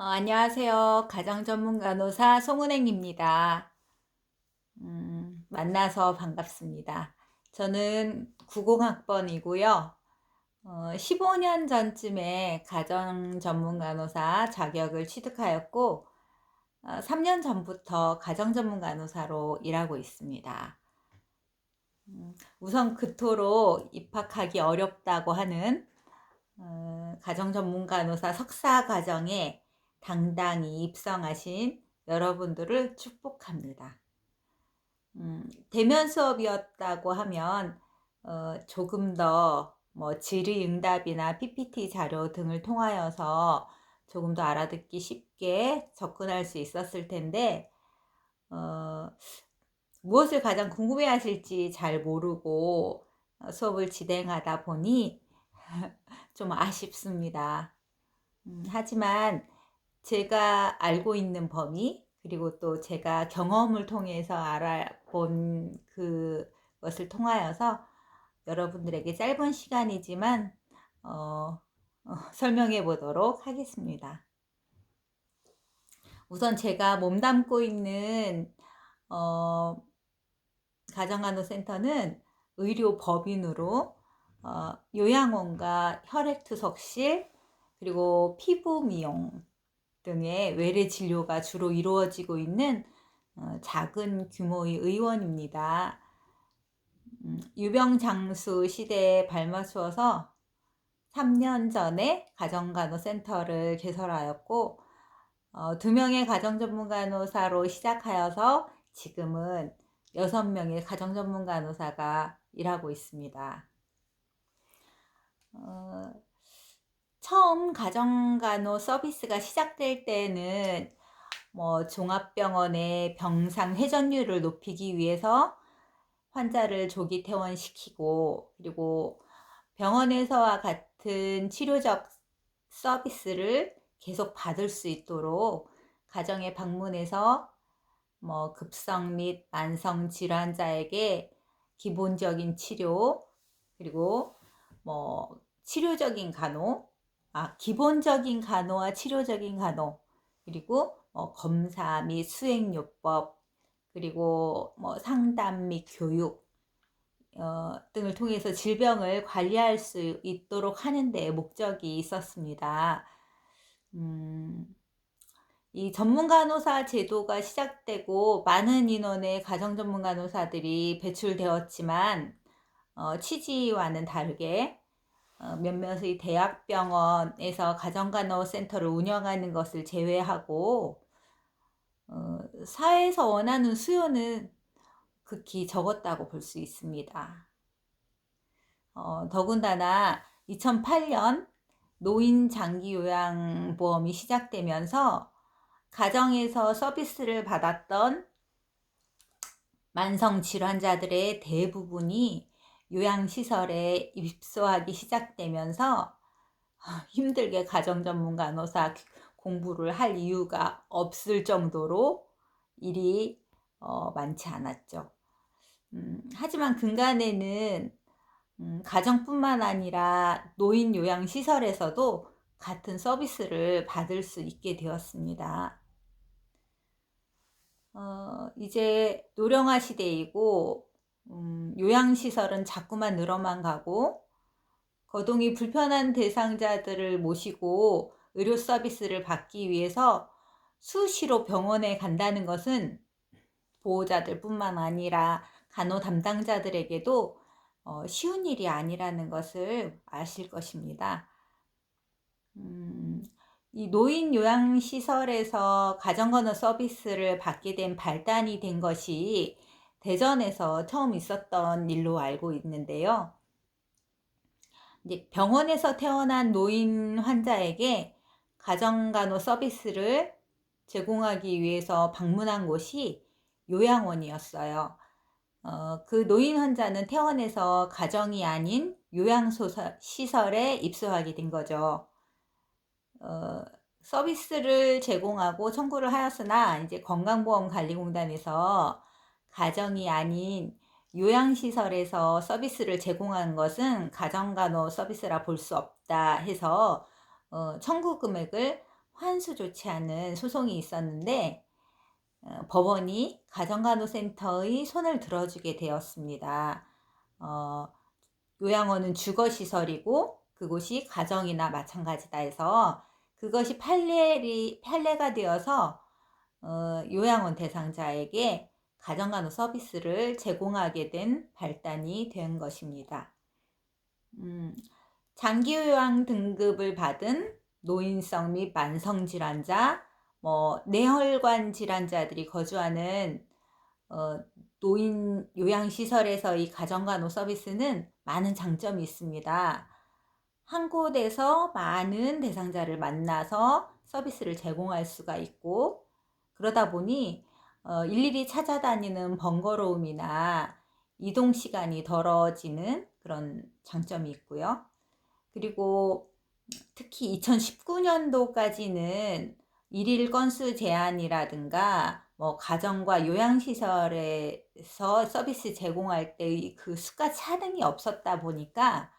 안녕하세요. 가정전문간호사 송은행입니다. 만나서 반갑습니다. 저는 90학번이고요. 15년 전쯤에 가정전문간호사 자격을 취득하였고, 3년 전부터 가정전문간호사로 일하고 있습니다. 우선 그토록 입학하기 어렵다고 하는 가정전문간호사 석사 과정에 당당히 입성하신 여러분들을 축복합니다. 대면 수업이었다고 하면 조금 더 질의응답이나 PPT 자료 등을 통하여서 조금 더 알아듣기 쉽게 접근할 수 있었을 텐데 무엇을 가장 궁금해 하실지 잘 모르고 수업을 진행하다 보니 좀 아쉽습니다. 하지만 제가 알고 있는 범위, 그리고 또 제가 경험을 통해서 알아본 그것을 통하여서 여러분들에게 짧은 시간이지만 설명해 보도록 하겠습니다. 우선 제가 몸담고 있는 가정간호센터는 의료법인으로 요양원과 혈액투석실, 그리고 피부 미용 등의 외래 진료가 주로 이루어지고 있는 작은 규모의 의원입니다. 유병장수 시대에 발맞추어서 3년 전에 가정간호센터를 개설하였고 2명의 가정전문간호사로 시작하여서 지금은 6명의 가정전문간호사가 일하고 있습니다. 처음 가정간호 서비스가 시작될 때는 종합병원의 병상 회전율을 높이기 위해서 환자를 조기 퇴원시키고, 그리고 병원에서와 같은 치료적 서비스를 계속 받을 수 있도록 가정에 방문해서 급성 및 만성 질환자에게 기본적인 치료, 그리고 치료적인 간호, 기본적인 간호와 치료적인 간호, 그리고 검사 및 수행요법, 그리고 상담 및 교육 등을 통해서 질병을 관리할 수 있도록 하는 데 목적이 있었습니다. 이 전문간호사 제도가 시작되고 많은 인원의 가정전문간호사들이 배출되었지만 취지와는 다르게 몇몇의 대학병원에서 가정간호센터를 운영하는 것을 제외하고 사회에서 원하는 수요는 극히 적었다고 볼 수 있습니다. 더군다나 2008년 노인장기요양보험이 시작되면서 가정에서 서비스를 받았던 만성질환자들의 대부분이 요양시설에 입소하기 시작되면서 힘들게 가정전문간호사 공부를 할 이유가 없을 정도로 일이 많지 않았죠. 하지만 근간에는 가정뿐만 아니라 노인 요양시설에서도 같은 서비스를 받을 수 있게 되었습니다. 이제 노령화 시대이고 요양시설은 자꾸만 늘어만 가고 거동이 불편한 대상자들을 모시고 의료 서비스를 받기 위해서 수시로 병원에 간다는 것은 보호자들 뿐만 아니라 간호 담당자들에게도 쉬운 일이 아니라는 것을 아실 것입니다. 이 노인 요양시설에서 가정간호 서비스를 받게 된 발단이 된 것이 대전에서 처음 있었던 일로 알고 있는데요. 이제 병원에서 태어난 노인 환자에게 가정간호 서비스를 제공하기 위해서 방문한 곳이 요양원이었어요. 그 노인 환자는 퇴원해서 가정이 아닌 요양시설에 입소하게 된 거죠. 서비스를 제공하고 청구를 하였으나 이제 건강보험관리공단에서 가정이 아닌 요양시설에서 서비스를 제공한 것은 가정간호 서비스라 볼 수 없다 해서 청구 금액을 환수 좋지 않은 소송이 있었는데 법원이 가정간호센터의 손을 들어주게 되었습니다. 요양원은 주거시설이고 그곳이 가정이나 마찬가지다 해서 그것이 판례가 되어서 요양원 대상자에게 가정간호 서비스를 제공하게 된 발단이 된 것입니다. 장기요양 등급을 받은 노인성 및 만성질환자, 뇌혈관 질환자들이 거주하는 노인 요양시설에서의 가정간호 서비스는 많은 장점이 있습니다. 한 곳에서 많은 대상자를 만나서 서비스를 제공할 수가 있고, 그러다 보니 일일이 찾아다니는 번거로움이나 이동 시간이 덜어지는 그런 장점이 있고요. 그리고 특히 2019년도까지는 일일 건수 제한이라든가 가정과 요양시설에서 서비스 제공할 때의 그 수가 차등이 없었다 보니까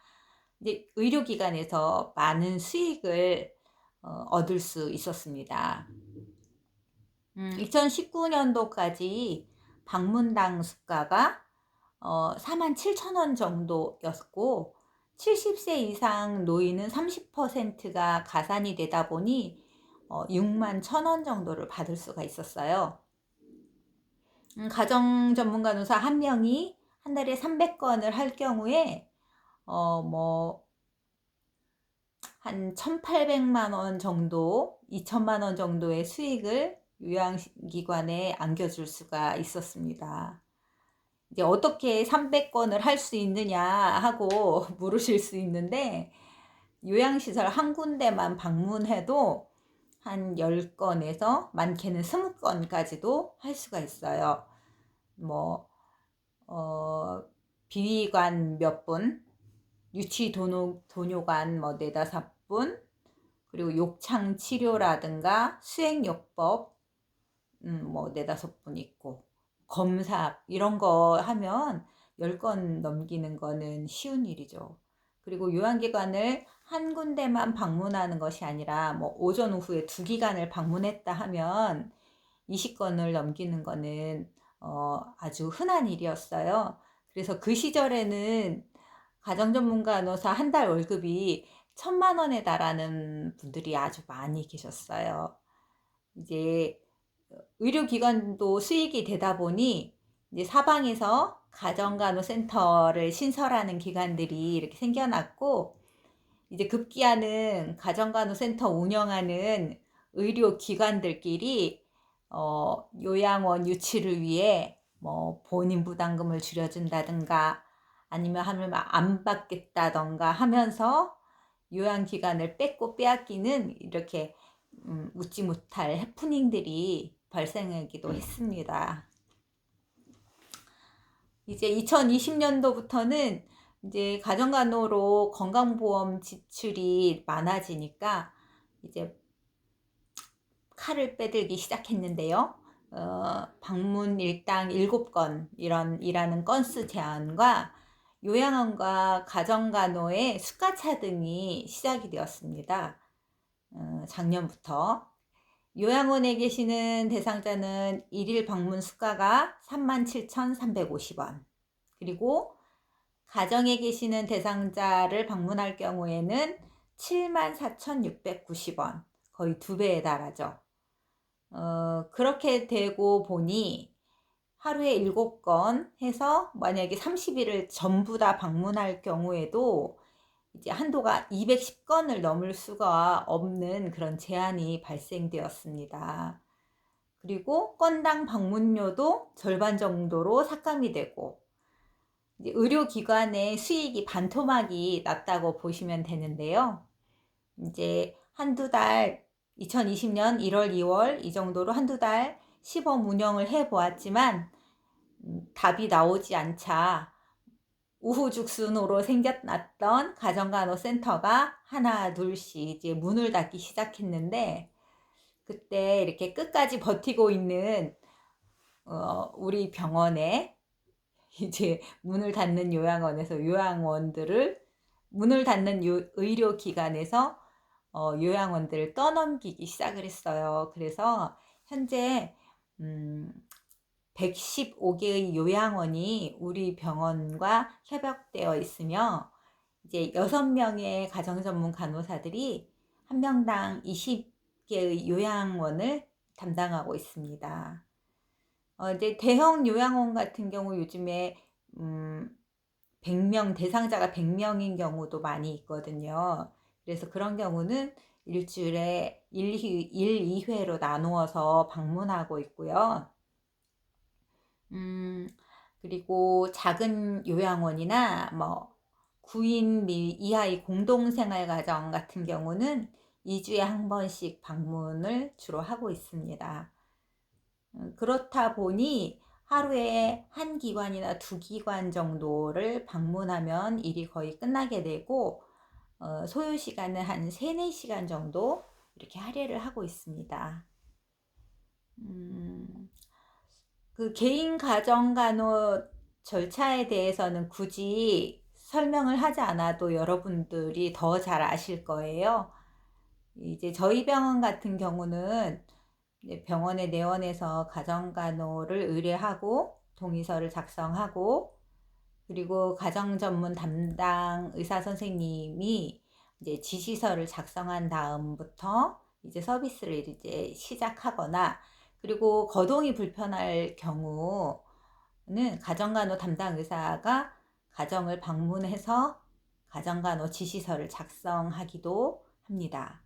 이제 의료기관에서 많은 수익을 얻을 수 있었습니다. 2019년도까지 방문당 수가가 47,000원 정도였고 70세 이상 노인은 30%가 가산이 되다 보니 61,000원 정도를 받을 수가 있었어요. 가정 전문간호사 한 명이 한 달에 300건을 할 경우에 한 1,800만 원 정도, 2천만 원 정도의 수익을 요양기관에 안겨줄 수가 있었습니다. 이제 어떻게 300건을 할 수 있느냐 하고 물으실 수 있는데, 요양시설 한 군데만 방문해도 한 10건에서 많게는 20건까지도 할 수가 있어요. 비위관 몇 분, 유치도뇨관 4-5분, 그리고 욕창 치료라든가 수행요법 4-5분 있고, 검사 이런 거 하면 10건 넘기는 거는 쉬운 일이죠. 그리고 요양기관을 한 군데만 방문하는 것이 아니라 오전 오후에 2기관을 방문했다 하면 20건을 넘기는 거는 아주 흔한 일이었어요. 그래서 그 시절에는 가정전문간호사 한 달 월급이 1,000만 원에 달하는 분들이 아주 많이 계셨어요. 이제 의료기관도 수익이 되다 보니 이제 사방에서 가정간호센터를 신설하는 기관들이 이렇게 생겨났고, 이제 급기야는 가정간호센터 운영하는 의료기관들끼리 요양원 유치를 위해 본인 부담금을 줄여준다든가 아니면 하면 안 받겠다던가 하면서 요양기관을 뺏고 빼앗기는 이렇게 웃지 못할 해프닝들이 발생하기도 했습니다. 이제 2020년도부터는 이제 가정간호로 건강보험 지출이 많아지니까 이제 칼을 빼들기 시작했는데요. 방문 일당 7건 이라는 건수 제한과 요양원과 가정간호의 수가 차등이 시작이 되었습니다. 작년부터. 요양원에 계시는 대상자는 일일 방문 수가가 37,350원, 그리고 가정에 계시는 대상자를 방문할 경우에는 74,690원, 거의 2배에 달하죠. 그렇게 되고 보니 하루에 7건 해서 만약에 30일을 전부 다 방문할 경우에도 이제 한도가 210건을 넘을 수가 없는 그런 제한이 발생되었습니다. 그리고 건당 방문료도 절반 정도로 삭감이 되고, 이제 의료기관의 수익이 반토막이 났다고 보시면 되는데요. 이제 한두 달, 2020년 1월, 2월 이 정도로 한두 달 시범 운영을 해보았지만 답이 나오지 않자 우후죽순으로 생겨났던 가정간호센터가 하나 둘씩 이제 문을 닫기 시작했는데, 그때 이렇게 끝까지 버티고 있는 우리 병원에 이제 문을 닫는 요양원에서 문을 닫는 의료기관에서 요양원들을 떠넘기기 시작을 했어요. 그래서 현재 115개의 요양원이 우리 병원과 협약되어 있으며 이제 6명의 가정전문 간호사들이 한 명당 20개의 요양원을 담당하고 있습니다. 이제 대형 요양원 같은 경우 요즘에 100명, 대상자가 100명인 경우도 많이 있거든요. 그래서 그런 경우는 일주일에 1, 2회로 나누어서 방문하고 있고요. 그리고 작은 요양원이나 뭐 9인 이하의 공동생활가정 같은 경우는 2주에 한 번씩 방문을 주로 하고 있습니다. 그렇다 보니 하루에 한 기관이나 두 기관 정도를 방문하면 일이 거의 끝나게 되고 소요 시간은 한 3, 4시간 정도 이렇게 할애를 하고 있습니다. 그 개인 가정 간호 절차에 대해서는 굳이 설명을 하지 않아도 여러분들이 더 잘 아실 거예요. 이제 저희 병원 같은 경우는 병원의 내원에서 가정간호를 의뢰하고 동의서를 작성하고 그리고 가정 전문 담당 의사 선생님이 이제 지시서를 작성한 다음부터 이제 서비스를 이제 시작하거나 그리고 거동이 불편할 경우는 가정간호 담당 의사가 가정을 방문해서 가정간호 지시서를 작성하기도 합니다.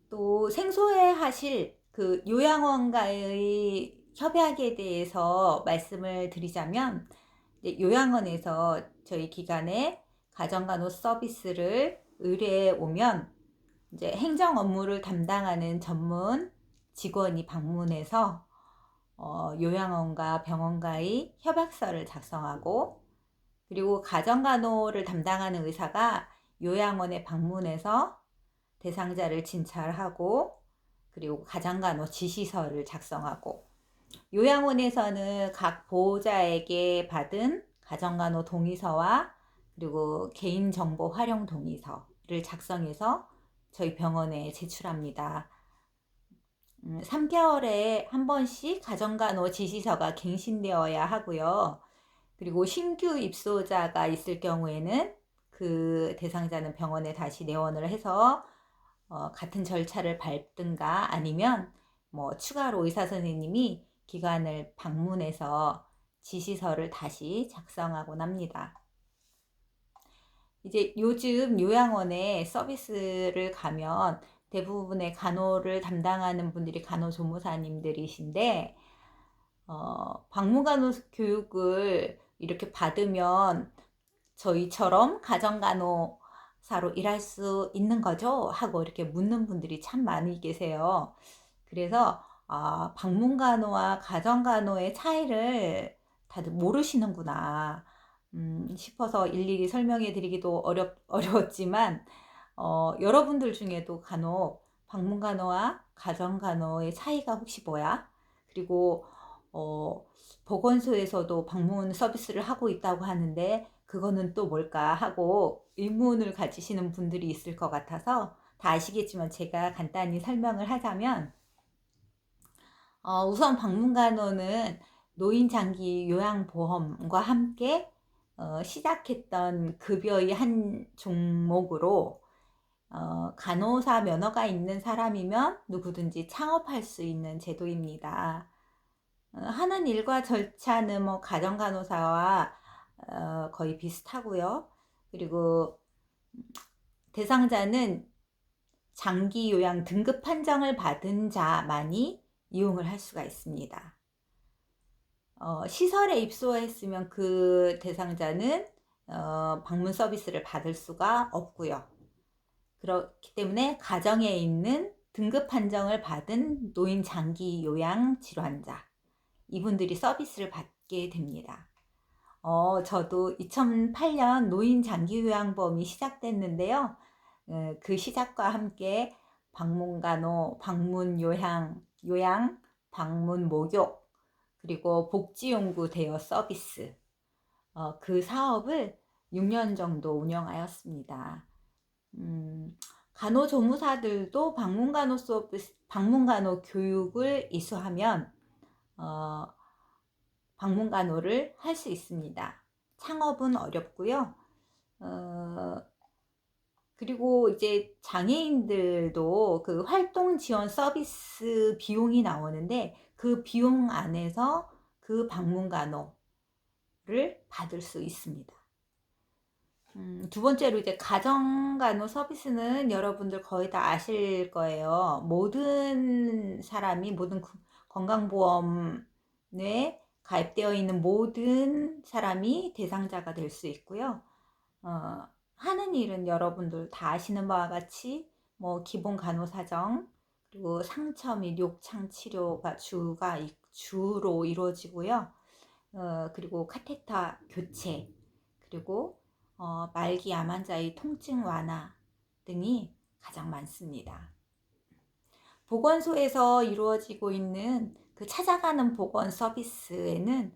또 생소해 하실 그 요양원과의 협약에 대해서 말씀을 드리자면 요양원에서 저희 기관에 가정간호 서비스를 의뢰해 오면 이제 행정 업무를 담당하는 전문 직원이 방문해서 요양원과 병원과의 협약서를 작성하고 그리고 가정간호를 담당하는 의사가 요양원에 방문해서 대상자를 진찰하고 그리고 가정간호 지시서를 작성하고 요양원에서는 각 보호자에게 받은 가정간호 동의서와 그리고 개인정보 활용 동의서를 작성해서 저희 병원에 제출합니다. 3개월에 한 번씩 가정간호 지시서가 갱신되어야 하고요. 그리고 신규 입소자가 있을 경우에는 그 대상자는 병원에 다시 내원을 해서 같은 절차를 밟든가 아니면 뭐 추가로 의사 선생님이 기관을 방문해서 지시서를 다시 작성하곤 합니다. 이제 요즘 요양원에 서비스를 가면 대부분의 간호를 담당하는 분들이 간호조무사님들이신데 방문간호 교육을 이렇게 받으면 저희처럼 가정간호사로 일할 수 있는 거죠? 하고 이렇게 묻는 분들이 참 많이 계세요. 그래서 방문간호와 가정간호의 차이를 다들 모르시는구나 싶어서 일일이 설명해 드리기도 어려웠지만 여러분들 중에도 간혹 방문간호와 가정간호의 차이가 혹시 뭐야? 그리고 보건소에서도 방문 서비스를 하고 있다고 하는데 그거는 또 뭘까 하고 의문을 가지시는 분들이 있을 것 같아서 다 아시겠지만 제가 간단히 설명을 하자면 우선 방문간호는 노인장기 요양보험과 함께 시작했던 급여의 한 종목으로 간호사 면허가 있는 사람이면 누구든지 창업할 수 있는 제도입니다. 하는 일과 절차는 뭐 가정간호사와 거의 비슷하고요. 그리고 대상자는 장기 요양 등급 판정을 받은 자만이 이용을 할 수가 있습니다. 시설에 입소했으면 그 대상자는 방문 서비스를 받을 수가 없고요. 그렇기 때문에 가정에 있는 등급 판정을 받은 노인 장기 요양 질환자 이분들이 서비스를 받게 됩니다. 저도 2008년 노인 장기 요양보험이 시작됐는데요. 그 시작과 함께 방문간호, 방문 요양, 방문 목욕, 그리고 복지용구 대여 서비스 그 사업을 6년 정도 운영하였습니다. 간호조무사들도 방문간호 교육을 이수하면 방문간호를 할 수 있습니다. 창업은 어렵고요. 그리고 이제 장애인들도 그 활동 지원 서비스 비용이 나오는데 그 비용 안에서 그 방문간호를 받을 수 있습니다. 두 번째로 이제 가정간호 서비스는 여러분들 거의 다 아실 거예요. 모든 사람이 모든 건강보험에 가입되어 있는 모든 사람이 대상자가 될 수 있고요. 하는 일은 여러분들 다 아시는 바와 같이 뭐 기본 간호사정, 그리고 상처 및 욕창 치료가 주로 이루어지고요. 그리고 카테터 교체, 그리고 말기 암 환자의 통증 완화 등이 가장 많습니다. 보건소에서 이루어지고 있는 그 찾아가는 보건 서비스에는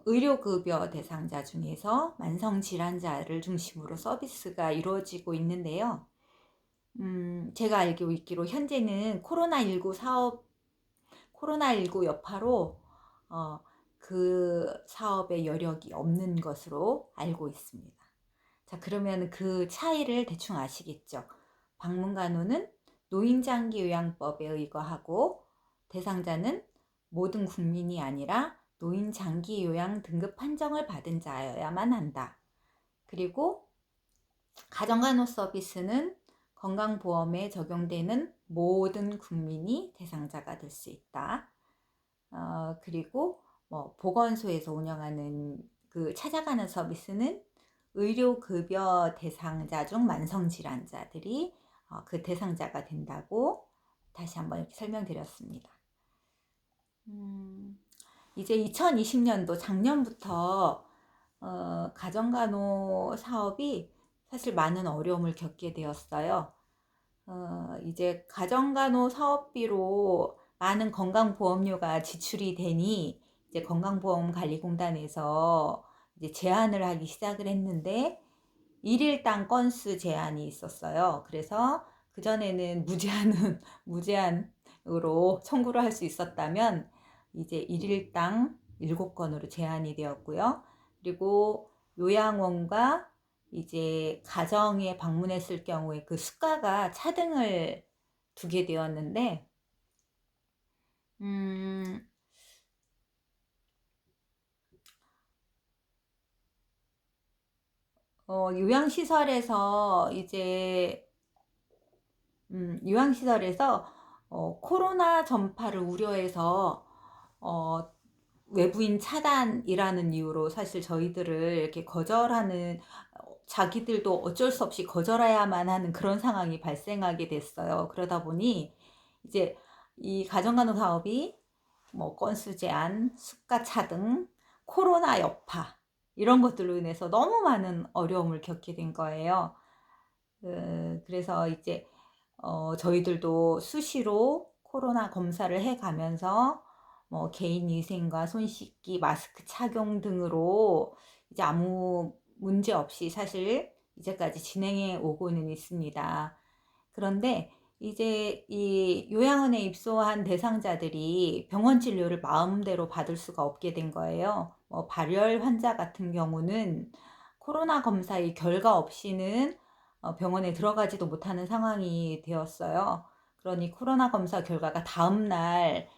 의료급여 대상자 중에서 만성질환자를 중심으로 서비스가 이루어지고 있는데요. 제가 알고 있기로 현재는 코로나19 여파로 그 사업에 여력이 없는 것으로 알고 있습니다. 자, 그러면 그 차이를 대충 아시겠죠? 방문간호는 노인장기요양법에 의거하고 대상자는 모든 국민이 아니라 노인장기요양 등급 판정을 받은 자여야만 한다. 그리고 가정간호 서비스는 건강보험에 적용되는 모든 국민이 대상자가 될 수 있다. 그리고 뭐 보건소에서 운영하는 그 찾아가는 서비스는 의료급여 대상자 중 만성질환자들이 그 대상자가 된다고 다시 한번 이렇게 설명드렸습니다. 이제 2020년도 작년부터 가정간호 사업이 사실 많은 어려움을 겪게 되었어요. 이제 가정간호 사업비로 많은 건강보험료가 지출이 되니 이제 건강보험관리공단에서 이제 제한을 하기 시작을 했는데 일일당 건수 제한이 있었어요. 그래서 그전에는 무제한으로 청구를 할 수 있었다면 이제 일일당 7건으로 제한이 되었고요. 그리고 요양원과 이제 가정에 방문했을 경우에 그 수가가 차등을 두게 되었는데 요양시설에서 이제 요양시설에서 코로나 전파를 우려해서 외부인 차단이라는 이유로 사실 저희들을 이렇게 거절하는, 자기들도 어쩔 수 없이 거절해야만 하는 그런 상황이 발생하게 됐어요. 그러다 보니 이제 이 가정간호 사업이 뭐 건수 제한, 수가 차등, 코로나 여파 이런 것들로 인해서 너무 많은 어려움을 겪게 된 거예요. 그래서 이제 저희들도 수시로 코로나 검사를 해가면서 뭐 개인위생과 손 씻기, 마스크 착용 등으로 이제 아무 문제 없이 사실 이제까지 진행해 오고는 있습니다. 그런데 이제 이 요양원에 입소한 대상자들이 병원 진료를 마음대로 받을 수가 없게 된 거예요. 뭐 발열 환자 같은 경우는 코로나 검사의 결과 없이는 병원에 들어가지도 못하는 상황이 되었어요. 그러니 코로나 검사 결과가 다음날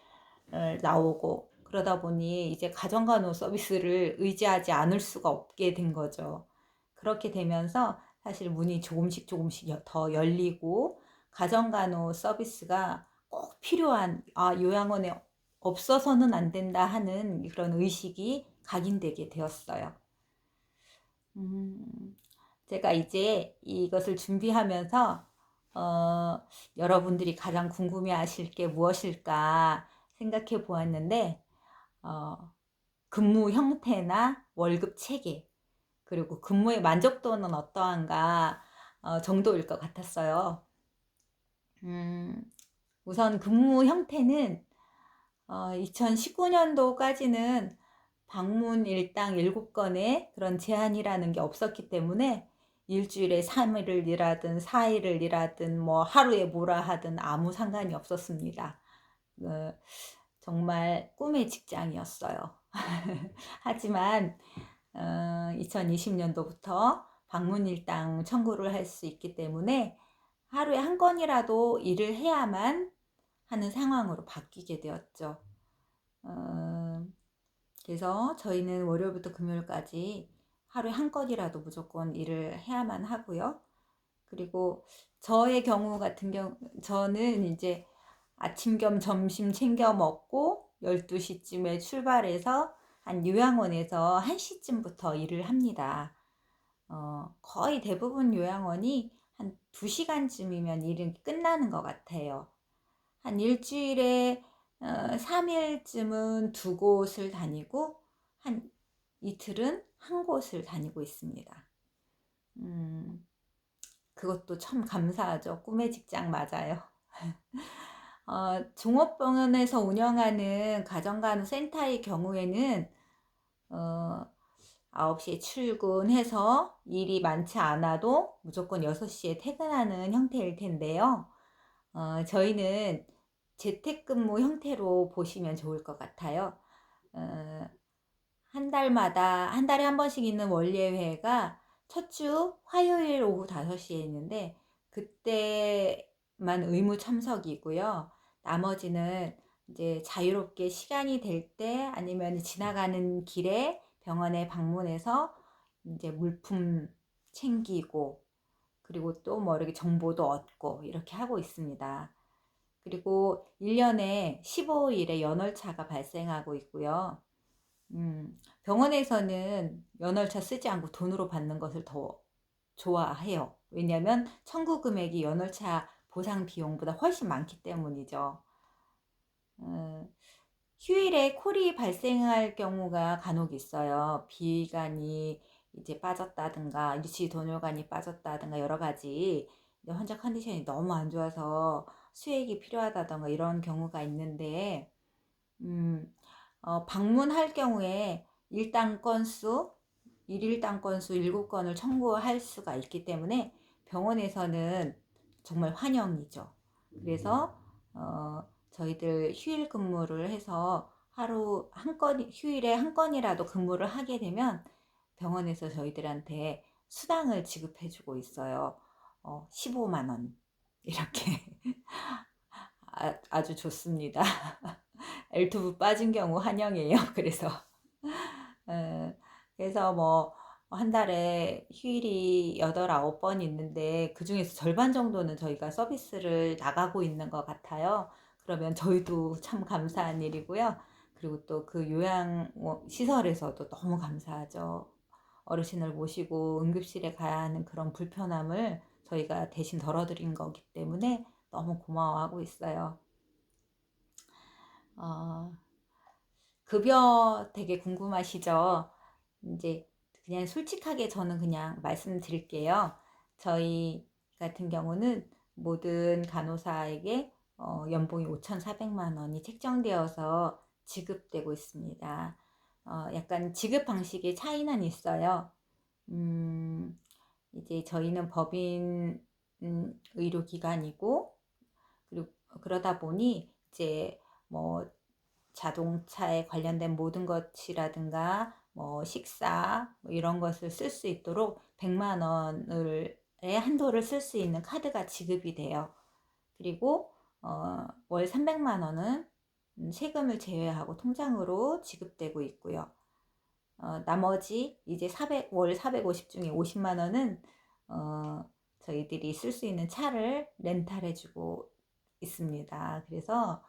나오고 그러다 보니 이제 가정간호 서비스를 의지하지 않을 수가 없게 된 거죠. 그렇게 되면서 사실 문이 조금씩 더 열리고 가정간호 서비스가 꼭 필요한, 요양원에 없어서는 안 된다 하는 그런 의식이 각인되게 되었어요. 제가 이제 이것을 준비하면서 여러분들이 가장 궁금해하실 게 무엇일까 생각해 보았는데 근무 형태나 월급 체계, 그리고 근무의 만족도는 어떠한가 정도일 것 같았어요. 우선 근무 형태는 2019년도까지는 방문 일당 7건의 그런 제한이라는 게 없었기 때문에 일주일에 3일을 일하든 4일을 일하든 뭐 하루에 뭐라 하든 아무 상관이 없었습니다. 어, 정말 꿈의 직장이었어요. 하지만 2020년도부터 방문 일당 청구를 할 수 있기 때문에 하루에 한 건이라도 일을 해야만 하는 상황으로 바뀌게 되었죠. 어, 그래서 저희는 월요일부터 금요일까지 하루에 한 건이라도 무조건 일을 해야만 하고요. 그리고 저의 경우 같은 경우, 저는 이제 아침 겸 점심 챙겨 먹고 12시쯤에 출발해서 한 요양원에서 1시쯤부터 일을 합니다. 거의 대부분 요양원이 한 2시간쯤이면 일은 끝나는 것 같아요. 한 일주일에 3일쯤은 두 곳을 다니고 한 이틀은 한 곳을 다니고 있습니다. 그것도 참 감사하죠. 꿈의 직장 맞아요. 종업병원에서 운영하는 가정간호센터의 경우에는 9시에 출근해서 일이 많지 않아도 무조건 6시에 퇴근하는 형태일 텐데요. 저희는 재택근무 형태로 보시면 좋을 것 같아요. 한 달에 한 번씩 있는 원예회가 첫 주 화요일 오후 5시에 있는데 그때만 의무 참석이고요. 나머지는 이제 자유롭게 시간이 될 때 아니면 지나가는 길에 병원에 방문해서 이제 물품 챙기고 그리고 또 뭐 이렇게 정보도 얻고 이렇게 하고 있습니다. 그리고 1년에 15일의 연월차가 발생하고 있고요. 병원에서는 연월차 쓰지 않고 돈으로 받는 것을 더 좋아해요. 왜냐하면 청구 금액이 연월차 보상 비용보다 훨씬 많기 때문이죠. 휴일에 콜이 발생할 경우가 간혹 있어요. 비관이 이제 빠졌다든가 유치 돈혈관이 빠졌다든가 여러 가지 환자 컨디션이 너무 안 좋아서 수액이 필요하다든가 이런 경우가 있는데 방문할 경우에 일당 건수, 일일당 건수 7건을 청구할 수가 있기 때문에 병원에서는 정말 환영이죠. 그래서 저희들 휴일 근무를 해서 하루 한 건, 휴일에 한 건이라도 근무를 하게 되면 병원에서 저희들한테 수당을 지급해주고 있어요. 15만 원 이렇게 아주 좋습니다. L투브 빠진 경우 환영이에요. 그래서 그래서 뭐 한 달에 휴일이 8, 9번 있는데 그 중에서 절반 정도는 저희가 서비스를 나가고 있는 것 같아요. 그러면 저희도 참 감사한 일이고요. 그리고 또 그 요양 시설에서도 너무 감사하죠. 어르신을 모시고 응급실에 가야 하는 그런 불편함을 저희가 대신 덜어드린 거기 때문에 너무 고마워하고 있어요. 어, 급여 되게 궁금하시죠? 이제 그냥 솔직하게 저는 그냥 말씀드릴게요. 저희 같은 경우는 모든 간호사에게 연봉이 5,400만 원이 책정되어서 지급되고 있습니다. 약간 지급 방식의 차이는 있어요. 이제 저희는 법인 의료기관이고 그리고 그러다 보니 이제 뭐 자동차에 관련된 모든 것이라든가 뭐 식사 뭐 이런 것을 쓸 수 있도록 100만 원의 한도를 쓸 수 있는 카드가 지급이 돼요. 그리고 월 300만 원은 세금을 제외하고 통장으로 지급되고 있고요. 나머지 이제 월 450 중에 50만 원은 저희들이 쓸 수 있는 차를 렌탈해주고 있습니다. 그래서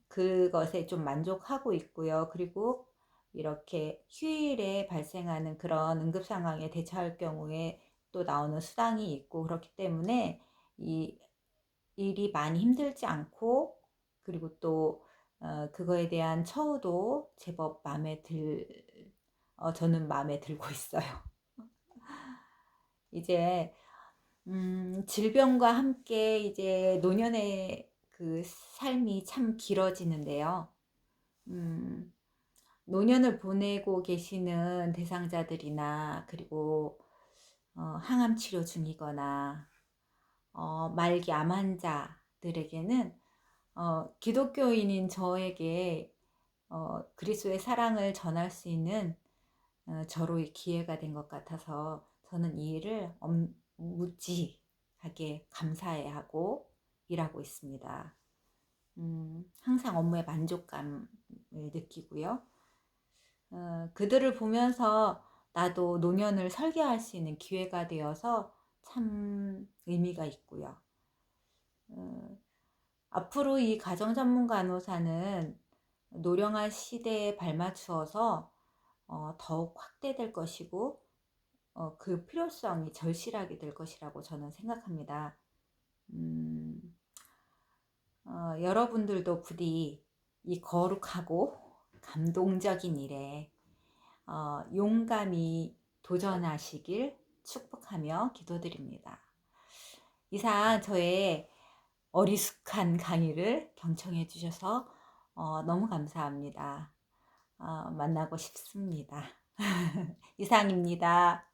그것에 좀 만족하고 있고요. 그리고 이렇게 휴일에 발생하는 그런 응급 상황에 대처할 경우에 또 나오는 수당이 있고 그렇기 때문에 이 일이 많이 힘들지 않고 그리고 또 그거에 대한 처우도 제법 저는 마음에 들고 있어요. 이제 질병과 함께 이제 노년의 그 삶이 참 길어지는데요. 노년을 보내고 계시는 대상자들이나 그리고 항암 치료 중이거나 말기 암 환자들에게는 기독교인인 저에게 그리스도의 사랑을 전할 수 있는 저로의 기회가 된 것 같아서 저는 이 일을 무지하게 감사해하고 일하고 있습니다. 항상 업무에 만족감을 느끼고요. 그들을 보면서 나도 노년을 설계할 수 있는 기회가 되어서 참 의미가 있고요. 앞으로 이 가정 전문 간호사는 노령한 시대에 발맞추어서 더욱 확대될 것이고 그 필요성이 절실하게 될 것이라고 저는 생각합니다. 여러분들도 부디 이 거룩하고 감동적인 일에 용감히 도전하시길 축복하며 기도드립니다. 이상 저의 어리숙한 강의를 경청해 주셔서 너무 감사합니다. 만나고 싶습니다. 이상입니다.